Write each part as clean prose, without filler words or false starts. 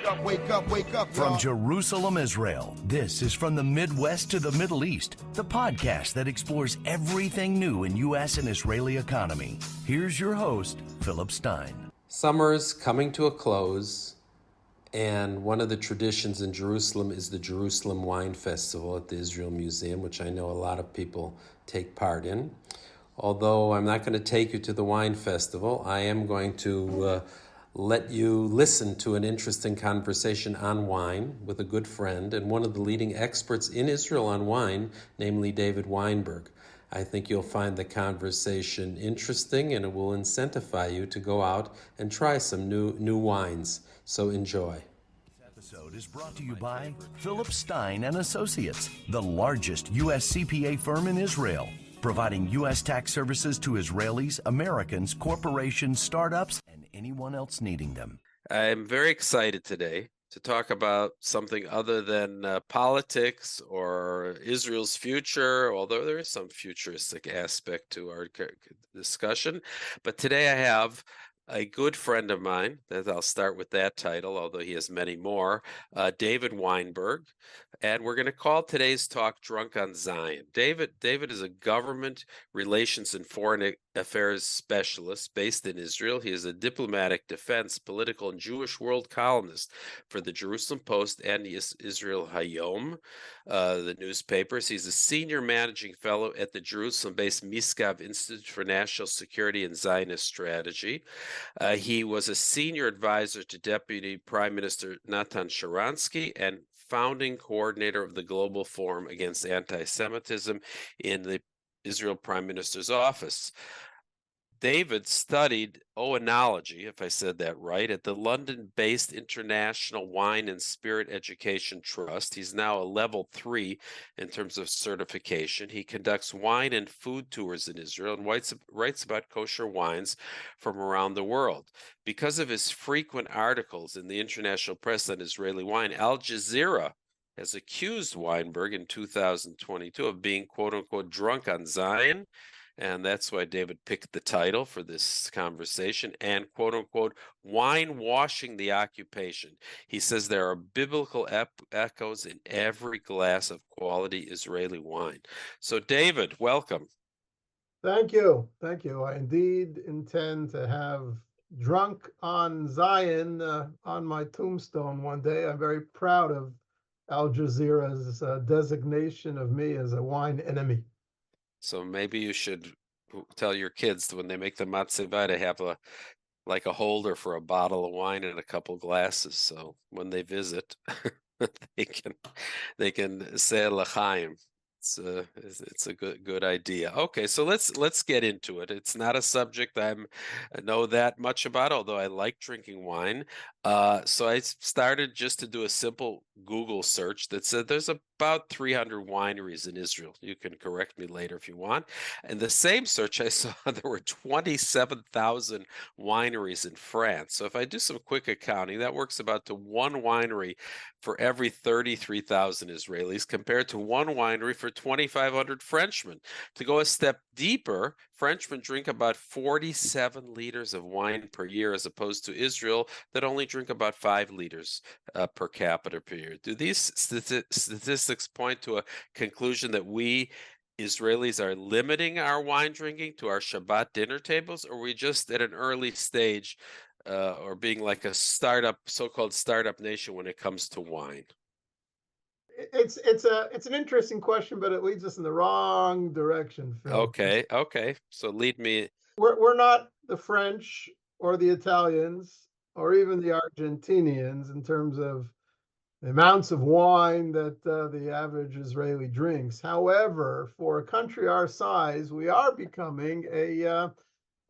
up, wake up, wake up. From Jerusalem, Israel, this is From the Midwest to the Middle East, the podcast that explores everything new in U.S. and Israeli economy. Here's your host, Philip Stein. Summer's coming to a close, and one of the traditions in Jerusalem is the Jerusalem Wine Festival at the Israel Museum, which I know a lot of people take part in. Although I'm not going to take you to the wine festival, I am going to let you listen to an interesting conversation on wine with a good friend and one of the leading experts in Israel on wine, namely David Weinberg. I think you'll find the conversation interesting, and it will incentivize you to go out and try some new wines. So enjoy. This episode is brought to you by Philip Stein and Associates, the largest U.S. CPA firm in Israel, providing U.S. tax services to Israelis, Americans, corporations, startups, and anyone else needing them. I'm very excited today to talk about something other than politics or Israel's future, although there is some futuristic aspect to our discussion. But today I have a good friend of mine, that I'll start with that title, although he has many more, David Weinberg. And we're going to call today's talk Drunk on Zion. David is a government relations and foreign affairs specialist based in Israel. He is a diplomatic, defense, political, and Jewish world columnist for the Jerusalem Post and the Israel Hayom, the newspapers. He's a senior managing fellow at the Jerusalem-based Misgav Institute for National Security and Zionist Strategy. He was a senior advisor to Deputy Prime Minister Natan Sharansky and founding coordinator of the Global Forum Against Anti-Semitism in the Israel Prime Minister's office. David studied oenology, if I said that right, at the London-based International Wine and Spirit Education Trust. He's now a level 3 in terms of certification. He conducts wine and food tours in Israel and writes about kosher wines from around the world. Because of his frequent articles in the international press on Israeli wine, Al Jazeera has accused Weinberg in 2022 of being, quote-unquote, drunk on Zion. And that's why David picked the title for this conversation, and quote-unquote, wine washing the occupation. He says there are biblical echoes in every glass of quality Israeli wine. So David, welcome. Thank you. Thank you. I indeed intend to have drunk on Zion on my tombstone one day. I'm very proud of Al Jazeera's designation of me as a wine enemy. So maybe you should tell your kids when they make the matzevah to have a holder for a bottle of wine and a couple glasses. So when they visit, they can say l'chaim. It's a good idea. Okay, so let's get into it. It's not a subject I know that much about, although I like drinking wine. So I started just to do a simple Google search that said there's about 300 wineries in Israel. You can correct me later if you want. And the same search I saw, there were 27,000 wineries in France. So if I do some quick accounting, that works about to one winery for every 33,000 Israelis, compared to one winery for 2,500 Frenchmen. To go a step deeper, Frenchmen drink about 47 liters of wine per year, as opposed to Israel that only drink about 5 liters per capita per year. Do these statistics point to a conclusion that we Israelis are limiting our wine drinking to our Shabbat dinner tables, or are we just at an early stage or being like a so-called startup nation when it comes to wine? It's an interesting question, but it leads us in the wrong direction, Phil. Okay. So lead me. We're not the French or the Italians or even the Argentinians in terms of the amounts of wine that the average Israeli drinks. However, for a country our size, we are becoming a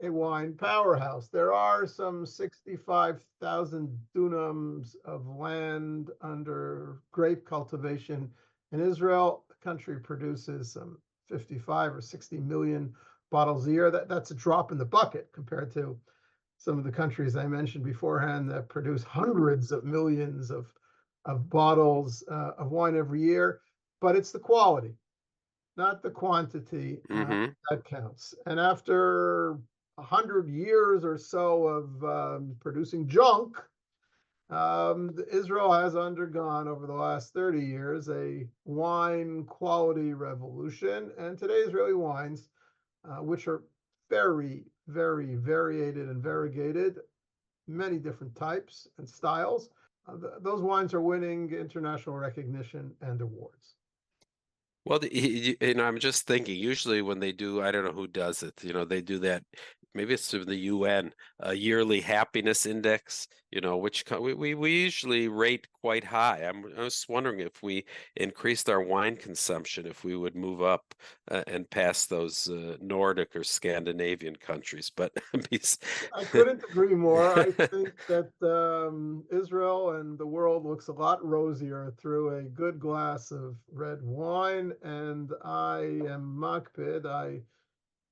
wine powerhouse. There are some 65,000 dunams of land under grape cultivation in Israel. The country produces some 55 or 60 million bottles a year. That's a drop in the bucket compared to some of the countries I mentioned beforehand that produce hundreds of millions of bottles of wine every year. But it's the quality, not the quantity, that counts. And after 100 years or so of producing junk, Israel has undergone over the last 30 years a wine quality revolution, and today's Israeli wines, which are very, very variated and variegated, many different types and styles, those wines are winning international recognition and awards. Well, I'm just thinking, usually when they do, I don't know who does it, they do that, maybe it's through the UN, a yearly happiness index, which we usually rate quite high. I was wondering if we increased our wine consumption, if we would move up and pass those Nordic or Scandinavian countries. But I couldn't agree more. I think that Israel and the world looks a lot rosier through a good glass of red wine, and I am makpid. I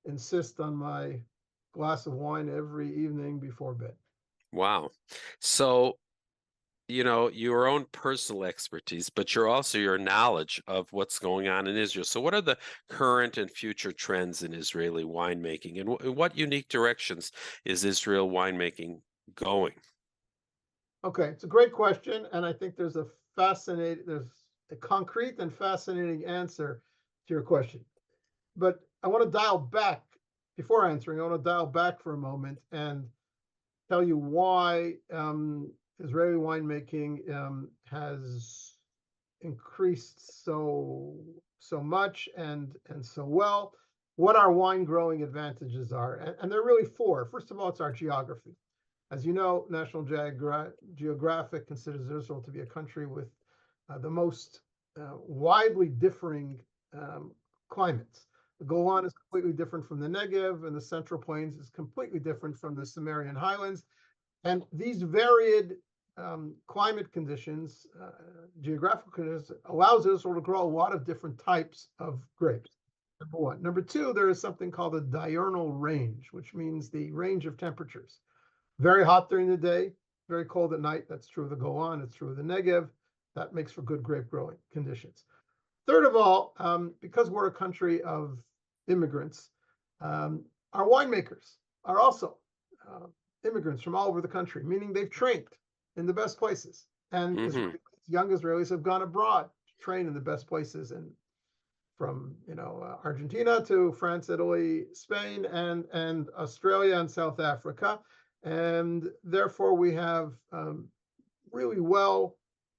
insist on my glass of wine every evening before bed. Wow. So, your own personal expertise, but you're also your knowledge of what's going on in Israel. So, what are the current and future trends in Israeli winemaking, and in what unique directions is Israel winemaking going? Okay, it's a great question, and I think there's a concrete and fascinating answer to your question. But I want to dial back before answering. I want to dial back for a moment and tell you why Israeli winemaking has increased so much and so well. What our wine growing advantages are, and there are really four. First of all, it's our geography. As you know, National Geographic considers Israel to be a country with the most widely differing climates. The Golan is completely different from the Negev, and the Central Plains is completely different from the Sumerian Highlands. And these varied climate conditions, geographical conditions, allows Israel to grow a lot of different types of grapes. Number one. Number two, there is something called a diurnal range, which means the range of temperatures. Very hot during the day, very cold at night. That's true of the Golan. It's true of the Negev. That makes for good grape growing conditions. Third of all, because we're a country of immigrants, our winemakers are also immigrants from all over the country, meaning they've trained in the best places. And young Israelis have gone abroad to train in the best places, and from Argentina to France, Italy, Spain, and Australia and South Africa. And therefore, we have really well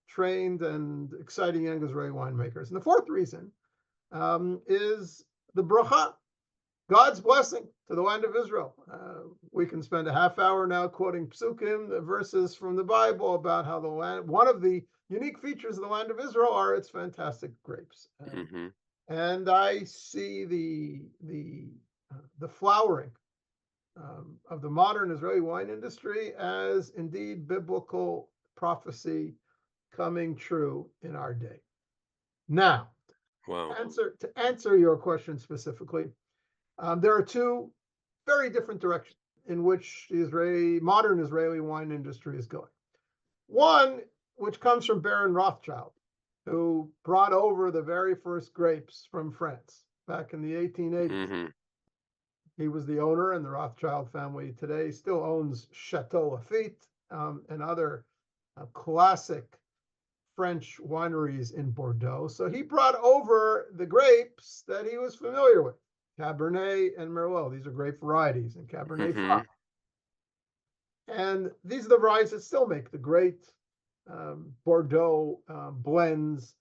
trained and exciting young Israeli winemakers. And the fourth reason is the bracha, God's blessing to the land of Israel. We can spend a half hour now quoting psukim, the verses from the Bible about how the land, one of the unique features of the land of Israel are its fantastic grapes. And I see the flowering of the modern Israeli wine industry as indeed biblical prophecy coming true in our day. Now, to answer your question specifically, there are two very different directions in which the modern Israeli wine industry is going. One, which comes from Baron Rothschild, who brought over the very first grapes from France back in the 1880s. He was the owner, and the Rothschild family today still owns Chateau Lafite and other classic French wineries in Bordeaux. So he brought over the grapes that he was familiar with, Cabernet and Merlot. These are grape varieties, and Cabernet Franc. And these are the varieties that still make the great Bordeaux blends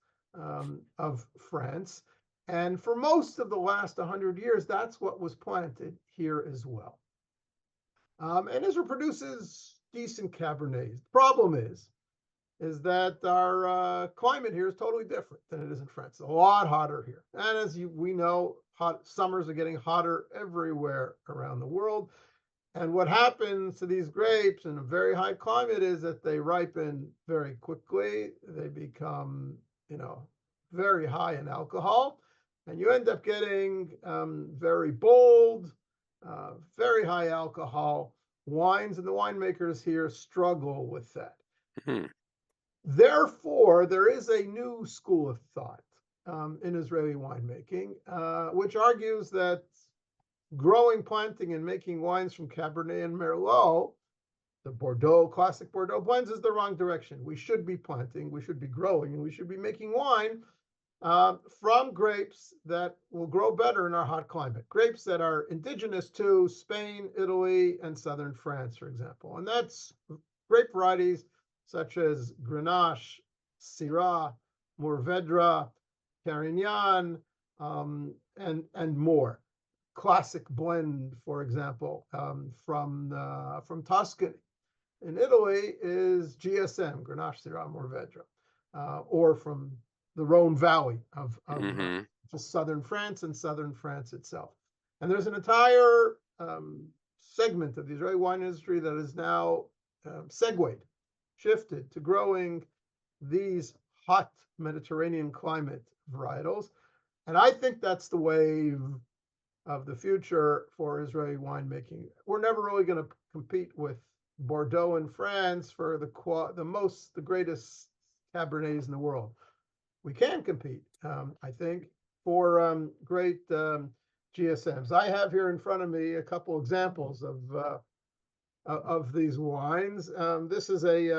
of France. And for most of the last 100 years, that's what was planted here as well. And Israel produces decent Cabernets. The problem is that our climate here is totally different than it is in France. It's a lot hotter here. And as we know, hot summers are getting hotter everywhere around the world. And what happens to these grapes in a very high climate is that they ripen very quickly. They become, very high in alcohol. And you end up getting very bold, very high alcohol wines. And the winemakers here struggle with that. Therefore, there is a new school of thought in Israeli winemaking, which argues that growing, planting, and making wines from Cabernet and Merlot the Bordeaux, classic Bordeaux blends is the wrong direction. We should be planting, we should be growing, and we should be making wine from grapes that will grow better in our hot climate. Grapes that are indigenous to Spain, Italy, and southern France, for example. And that's grape varieties such as Grenache, Syrah, Mourvedre, Carignan, and more. Classic blend, for example, from Tuscany in Italy is GSM, Grenache, Syrah, Mourvedre, or from the Rhone Valley of just southern France and southern France itself. And there's an entire segment of the Israeli wine industry that is now shifted to growing these hot Mediterranean climate varietals. And I think that's the wave of the future for Israeli winemaking. We're never really going to compete with Bordeaux in France for the greatest Cabernets in the world. We can compete, I think, for great GSMs. I have here in front of me a couple examples of these wines. This is a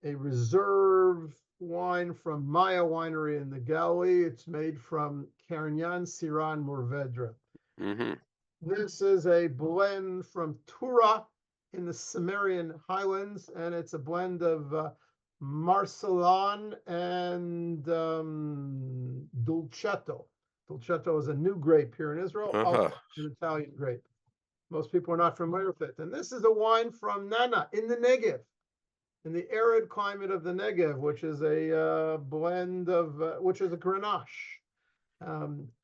reserve wine from Maya Winery in the Galilee. It's made from Carignan, Syrah, and Mourvedre. This is a blend from Tura in the Cimmerian Highlands, and it's a blend of Marcellan and Dolcetto. Dolcetto is a new grape here in Israel, also an Italian grape. Most people are not familiar with it. And this is a wine from Nana in the Negev, in the arid climate of the Negev, which is a blend of, which is a Grenache.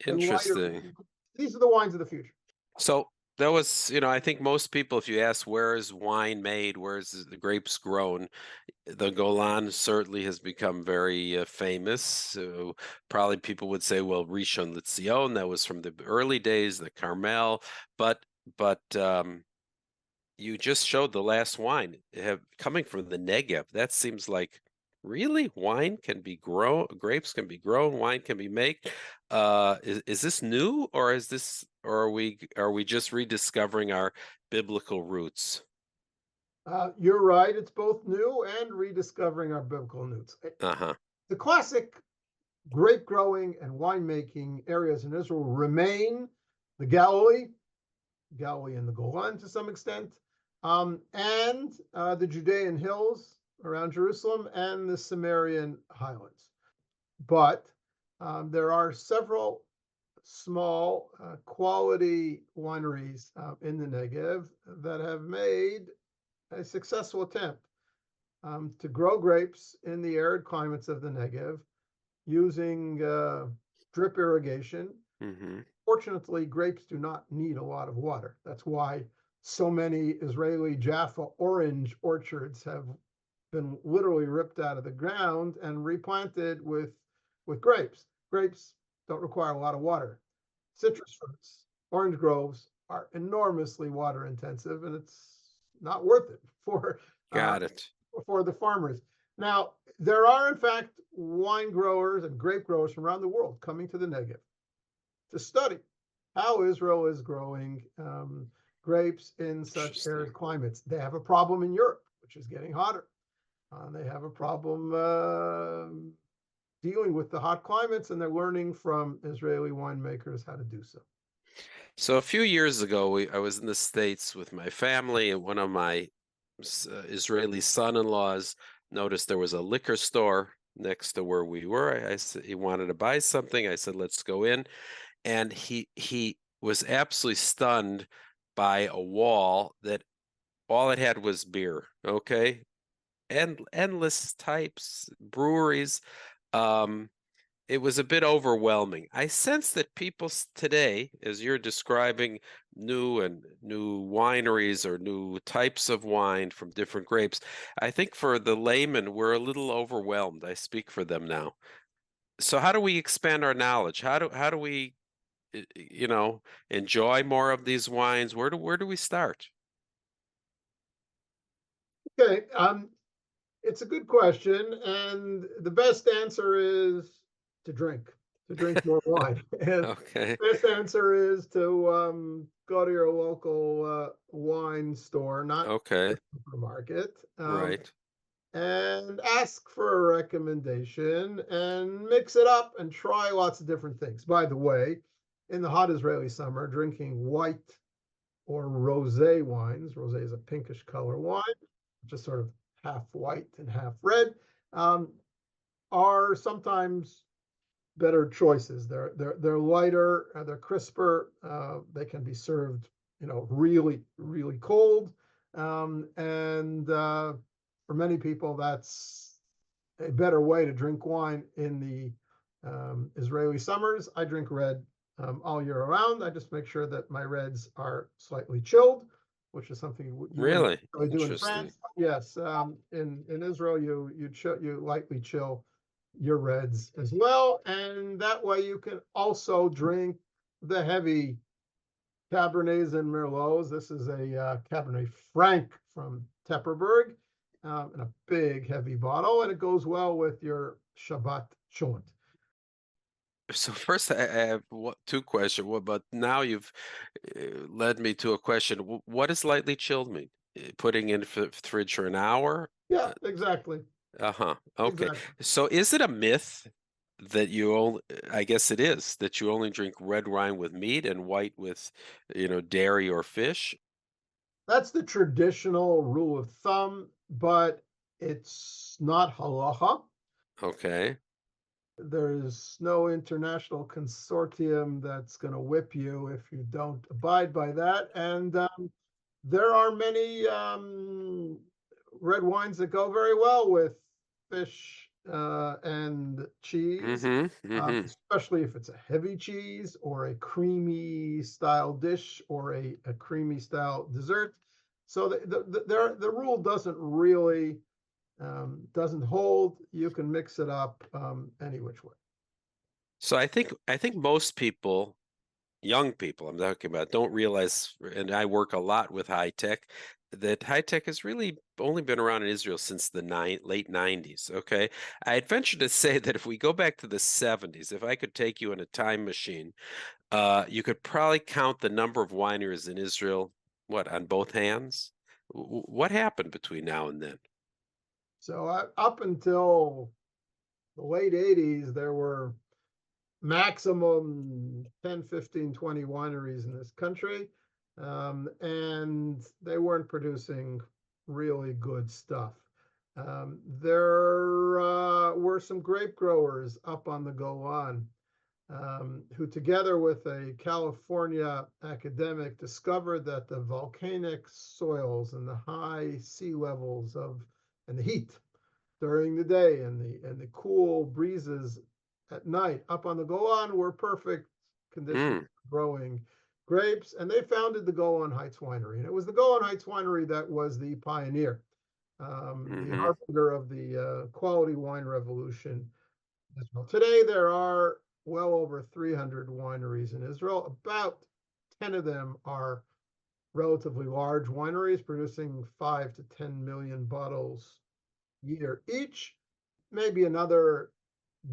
Interesting. These are the wines of the future. So that was, I think most people, if you ask where is wine made, where is the grapes grown, the Golan certainly has become very famous. So probably people would say, well, Rishon LeZion, that was from the early days, the Carmel, but you just showed the last wine coming from the Negev. That seems like really wine can be grown, grapes can be grown, wine can be made. Is this new, or are we just rediscovering our biblical roots? You're right. It's both new and rediscovering our biblical roots. The classic grape growing and winemaking areas in Israel remain the Galilee and the Golan to some extent, and the Judean hills around Jerusalem and the Cimmerian highlands. But there are several small quality wineries in the Negev that have made a successful attempt to grow grapes in the arid climates of the Negev using drip irrigation. Fortunately, grapes do not need a lot of water. That's why so many Israeli Jaffa orange orchards have been literally ripped out of the ground and replanted with grapes. Grapes don't require a lot of water. Citrus fruits, orange groves are enormously water intensive, and it's not worth it for the farmers. Now, there are in fact wine growers and grape growers from around the world coming to the Negev to study how Israel is growing grapes in such arid climates. They have a problem in Europe, which is getting hotter. They have a problem dealing with the hot climates, and they're learning from Israeli winemakers how to do so. So a few years ago, I was in the States with my family, and one of my Israeli son-in-laws noticed there was a liquor store next to where we were. I said he wanted to buy something. I said, let's go in. And he was absolutely stunned by a wall that all it had was beer, okay? And endless types, breweries. It was a bit overwhelming. I sense that people today, as you're describing new wineries or new types of wine from different grapes, I think for the layman, we're a little overwhelmed. I speak for them now. So how do we expand our knowledge? How do we, enjoy more of these wines? Where do we start? Okay, it's a good question, and the best answer is to drink to drink more wine? And Okay. this answer is to go to your local wine store, not Okay. the supermarket, Right. and ask for a recommendation and mix it up and try lots of different things. By the way, in the hot Israeli summer, drinking white or rosé wines, rosé is a pinkish color wine, just sort of half white and half red, um, are sometimes better choices. They're lighter, they're crisper. They can be served, really cold. And for many people, that's a better way to drink wine in the Israeli summers. I drink red all year around. I just make sure that my reds are slightly chilled, which is something you wouldn't Really really do in interesting. France. Yes, in Israel, you lightly chill your reds as well, and that way you can also drink the heavy Cabernets and Merlots. This is a Cabernet Franc from Tepperberg, in a big, heavy bottle, and it goes well with your Shabbat chont. So first, I have two questions. But now you've led me to a question. What does lightly chilled mean? Putting in fridge for an hour? Yeah, exactly. Uh-huh. Okay. Exactly. So is it a myth that you only, I guess it is, that you only drink red wine with meat and white with, dairy or fish? That's the traditional rule of thumb, but it's not halacha. Okay. There's no international consortium that's going to whip you if you don't abide by that. And there are many red wines that go very well with fish and cheese, Mm-hmm. Mm-hmm. especially if it's a heavy cheese or a creamy style dish or a creamy style dessert. So the rule doesn't really doesn't hold. You can mix it up any which way. So I think most people, young people I'm talking about, don't realize, and I work a lot with high tech, that high tech has really only been around in Israel since the late 90s. Okay. I'd venture to say that if we go back to the 70s, if I could take you in a time machine, you could probably count the number of wineries in Israel, what, on both hands? What happened between now and then? So up until the late 80s, there were maximum 10, 15, 20 wineries in this country. And they weren't producing really good stuff. There were some grape growers up on the Golan who, together with a California academic, discovered that the volcanic soils and the high sea levels and the heat during the day and the cool breezes at night up on the Golan were perfect conditions Mm, for growing grapes. And they founded the Golan Heights Winery. And it was the Golan Heights Winery that was the pioneer, the mm-hmm. harbinger of the quality wine revolution in Israel. Today, there are well over 300 wineries in Israel. About 10 of them are relatively large wineries producing 5 to 10 million bottles year each, maybe another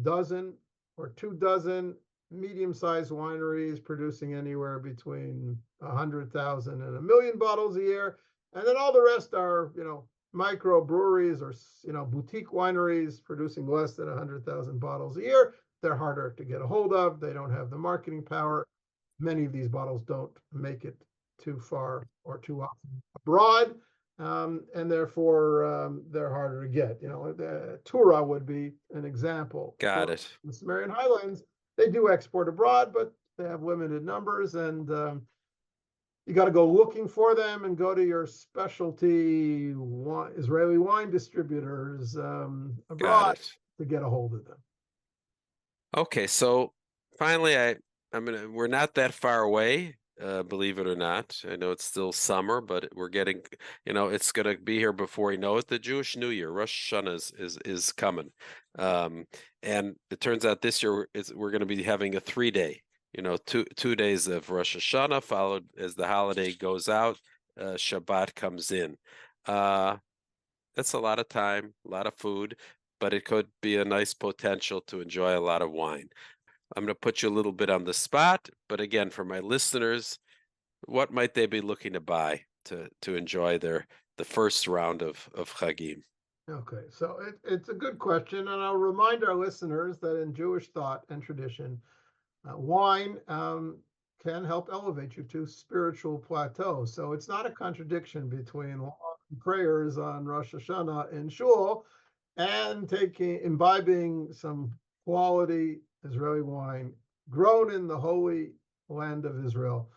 dozen or 2 dozen medium-sized wineries producing anywhere between 100,000 and 1 million bottles a year, and then all the rest are, micro breweries or boutique wineries producing less than 100,000 bottles a year. They're harder to get a hold of. They don't have the marketing power. Many of these bottles don't make it too far or too often abroad, and therefore they're harder to get. The Tura would be an example. Got Tura, it. the Sumerian Highlands, they do export abroad, but they have limited numbers, and you got to go looking for them and go to your specialty Israeli wine distributors Got abroad it. to get a hold of them. Okay, so finally, we're not that far away, believe it or not. I know it's still summer, but we're getting, it's gonna be here before we know it. The Jewish New Year, Rosh Hashanah is coming. Um, and it turns out this year we're gonna be having a 3-day, two days of Rosh Hashanah, followed as the holiday goes out, Shabbat comes in. That's a lot of time, a lot of food, but it could be a nice potential to enjoy a lot of wine. I'm going to put you a little bit on the spot, but again, for my listeners, what might they be looking to buy to enjoy the first round of Chagim? Okay, so it's a good question, and I'll remind our listeners that in Jewish thought and tradition, wine can help elevate you to spiritual plateaus. So it's not a contradiction between long prayers on Rosh Hashanah in shul and imbibing some quality Israeli wine grown in the holy land of Israel.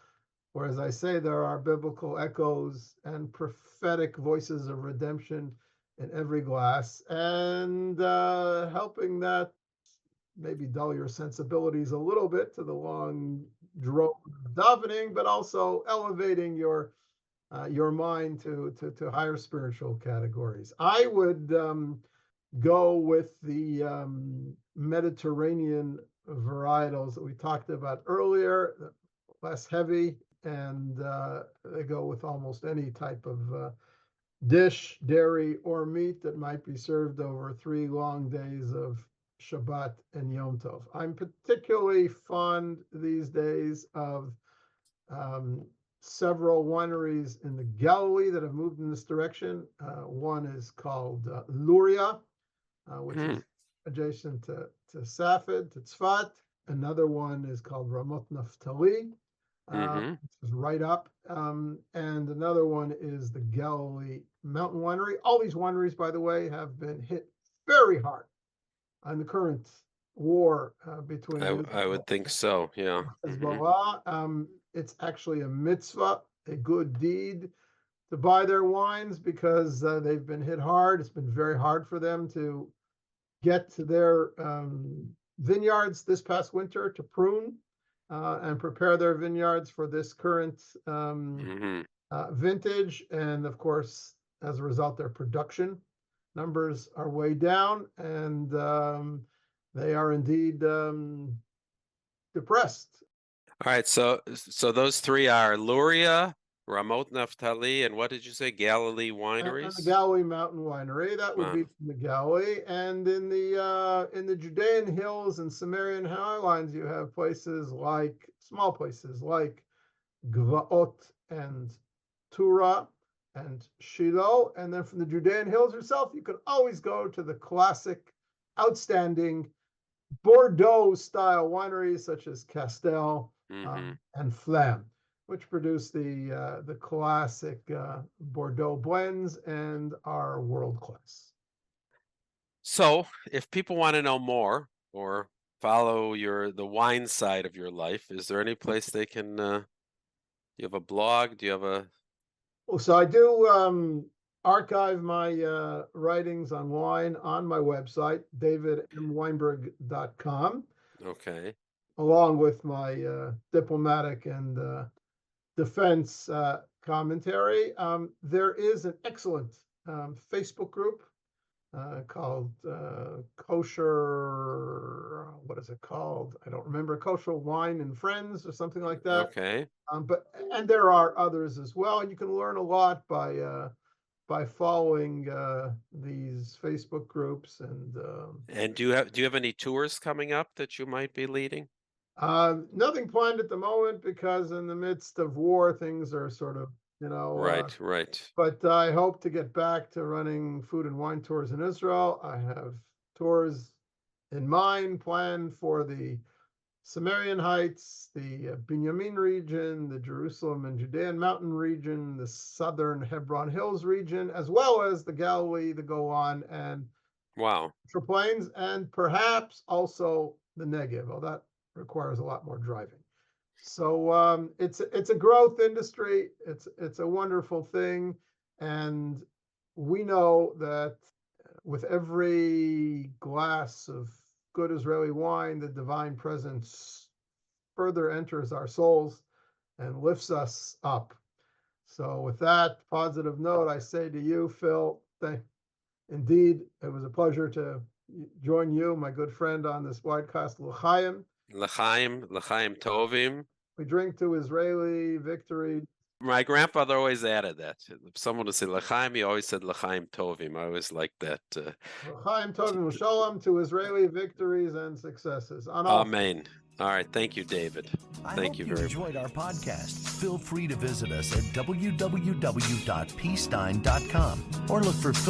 Where, as I say, there are biblical echoes and prophetic voices of redemption in every glass, and helping that maybe dull your sensibilities a little bit to the long drone of davening, but also elevating your mind to higher spiritual categories. I would go with the Mediterranean varietals that we talked about earlier, less heavy, and they go with almost any type of dish, dairy, or meat that might be served over 3 long days of Shabbat and Yom Tov. I'm particularly fond these days of several wineries in the Galilee that have moved in this direction. One is called Luria, which is adjacent to Safed, to Tzfat. Another one is called Ramot Naftali, which is right up. And another one is the Galilee Mountain Winery. All these wineries, by the way, have been hit very hard on the current war between I would think so, yeah. Hezbollah. It's actually a mitzvah, a good deed, to buy their wines because they've been hit hard. It's been very hard for them to get to their vineyards this past winter to prune and prepare their vineyards for this current vintage. And of course, as a result, their production numbers are way down, and they are indeed depressed. All right, so those three are Luria, Ramot Naftali, and what did you say? Galilee wineries? And the Galilee Mountain Winery, that would be from the Galilee. And in the Judean hills and Sumerian highlands, you have small places like Gvaot and Tura and Shiloh. And then from the Judean hills yourself, you could always go to the classic, outstanding Bordeaux-style wineries such as Castel and Flamme, which produce the classic Bordeaux blends and are world class. So, if people want to know more or follow the wine side of your life, is there any place they can? Do you have a blog? Do you have a? So I do archive my writings on wine on my website, davidweinberg.com. Okay. Along with my diplomatic and defense commentary. There is an excellent Facebook group called Kosher, what is it called? I don't remember, Kosher Wine and Friends or something like that. Okay. And there are others as well, and you can learn a lot by following these Facebook groups. And do you have any tours coming up that you might be leading? Nothing planned at the moment because in the midst of war, things are sort of, right. But I hope to get back to running food and wine tours in Israel. I have tours in mind planned for the Sumerian Heights, the Binyamin region, the Jerusalem and Judean Mountain region, the southern Hebron Hills region, as well as the Galilee, the Golan, and Plains, and perhaps also the Negev. Well, that requires a lot more driving. So it's a growth industry. It's a wonderful thing, and we know that with every glass of good Israeli wine, the divine presence further enters our souls and lifts us up. So with that positive note, I say to you, Phil, indeed, it was a pleasure to join you, my good friend, on this widecast. L'chaim Tovim. We drink to Israeli victory My grandfather always added that. If someone would say L'chaim, he always said L'chaim Tovim. I always liked that. Chaim Tovim Shalom to Israeli victories and successes. On all Amen. All right. Thank you, David. Thank you very much. I hope you enjoyed our podcast. Feel free to visit us at www.pstein.com or look for Philip